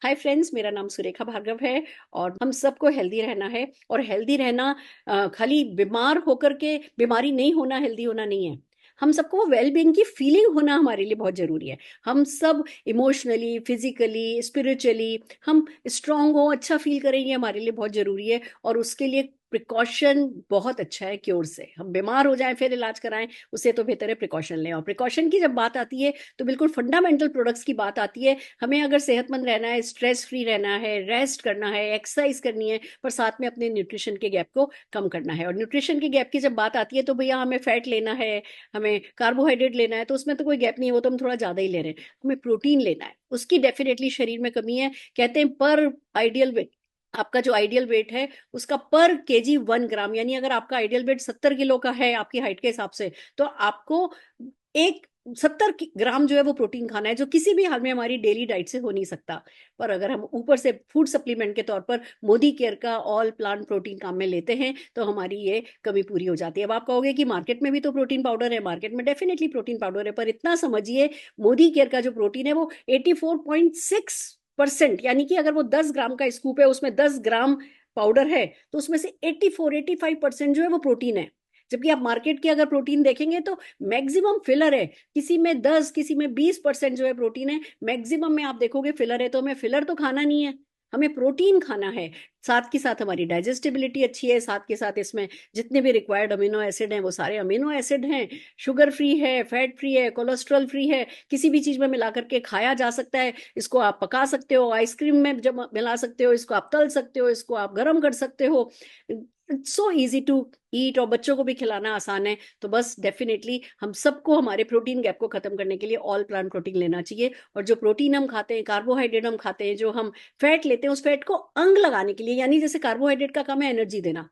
Hi friends, मेरा नाम सुरेखा भार्गव है और हम सबको हेल्दी रहना है। और हेल्दी रहना खाली बीमार होकर के बीमारी नहीं होना, हेल्दी होना नहीं है। हम सबको वो वेल बीइंग की फीलिंग होना हमारे लिए बहुत जरूरी है। हम सब इमोशनली, फिजिकली, स्पिरिचुअली हम स्ट्रांग हो, अच्छा फील करें, ये हमारे लिए बहुत जरूरी है। और उसके लिए प्रिकॉशन बहुत अच्छा है क्योर से। हम बीमार हो जाएं फिर इलाज कराएं, उससे तो बेहतर है प्रिकॉशन लें। और प्रिकॉशन की जब बात आती है तो बिल्कुल फंडामेंटल प्रोडक्ट्स की बात आती है। हमें अगर सेहतमंद रहना है, स्ट्रेस फ्री रहना है, रेस्ट करना है, एक्सरसाइज करनी है, पर साथ में अपने न्यूट्रिशन के गैप को कम करना है। और न्यूट्रिशन के गैप की जब बात आती है तो भैया हमें फैट लेना है, हमें कार्बोहाइड्रेट लेना है, तो उसमें तो कोई गैप नहीं है, वो तो हम थोड़ा ज्यादा ही ले रहे हैं। हमें प्रोटीन लेना है, उसकी डेफिनेटली शरीर में कमी है। कहते हैं पर आइडियल वेट, आपका जो आइडियल वेट है उसका पर केजी 1 ग्राम, यानी अगर आपका आइडियल वेट 70 किलो का है आपकी हाइट के हिसाब से, तो आपको एक 70 ग्राम जो है वो प्रोटीन खाना है, जो किसी भी हाल में हमारी डेली डाइट से हो नहीं सकता। पर अगर हम ऊपर से फूड सप्लीमेंट के तौर पर मोदी केयर का ऑल प्लांट प्रोटीन काम में लेते हैं तो हमारी ये कमी पूरी हो जाती है। अब आप कहोगे कि मार्केट में भी तो प्रोटीन पाउडर है, मार्केट में डेफिनेटली प्रोटीन पाउडर है, पर इतना समझिए मोदी केयर का जो प्रोटीन है वो 84.6%, यानी कि अगर वो 10 ग्राम का स्कूप है, उसमें 10 ग्राम पाउडर है, तो उसमें से 85% जो है वो प्रोटीन है। जबकि आप मार्केट की अगर प्रोटीन देखेंगे तो मैक्सिमम फिलर है, किसी में 10, किसी में 20% जो है प्रोटीन है, मैक्सिमम में आप देखोगे फिलर है। तो हमें फिलर तो खाना नहीं है, हमें प्रोटीन खाना है। साथ के साथ हमारी डाइजेस्टिबिलिटी अच्छी है, साथ के साथ इसमें जितने भी रिक्वायर्ड अमीनो एसिड हैं वो सारे अमीनो एसिड हैं। शुगर फ्री है, फैट फ्री है, कोलेस्ट्रॉल फ्री है, किसी भी चीज में मिला करके खाया जा सकता है। इसको आप पका सकते हो, आइसक्रीम में जब मिला सकते हो, इसको आप तल सकते हो, इसको आप गर्म कर सकते हो। सो इजी टू ईट, और बच्चों को भी खिलाना आसान है। तो बस डेफिनेटली हम सबको हमारे प्रोटीन गैप को खत्म करने के लिए ऑल प्लांट प्रोटीन लेना चाहिए। और जो प्रोटीन हम खाते हैं, कार्बोहाइड्रेट हम खाते हैं, जो हम फैट लेते हैं, उस फैट को अंग लगाने के लिए, यानी जैसे कार्बोहाइड्रेट का काम है एनर्जी देना,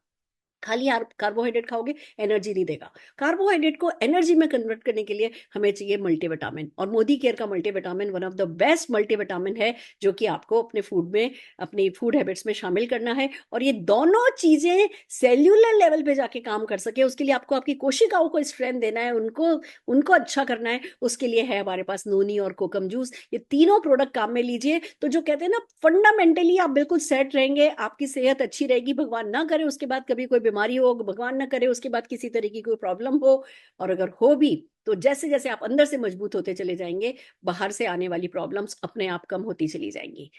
खाली कार्बोहाइड्रेट खाओगे एनर्जी नहीं देगा। कार्बोहाइड्रेट को एनर्जी में कन्वर्ट करने के लिए हमें चाहिए मल्टीविटामिन, और मोदी केयर का multivitamin one of the best multivitamin है, जो कि आपको अपने फूड में, अपनी फूड हैबिट्स में शामिल करना है। और ये दोनों चीजें सेल्यूलर लेवल पे जाके काम कर सके, उसके लिए आपको आपकी कोशिकाओं को स्ट्रेंथ देना है, उनको उनको अच्छा करना है। उसके लिए है हमारे पास नोनी और कोकम जूस। ये तीनों प्रोडक्ट काम में लीजिए तो जो कहते हैं ना, फंडामेंटली आप बिल्कुल सेट रहेंगे, आपकी सेहत अच्छी रहेगी। भगवान ना करे उसके बाद कभी कोई बीमारी हो, भगवान ना करे उसके बाद किसी तरह की कोई प्रॉब्लम हो, और अगर हो भी तो जैसे जैसे आप अंदर से मजबूत होते चले जाएंगे, बाहर से आने वाली प्रॉब्लम्स अपने आप कम होती चली जाएंगी।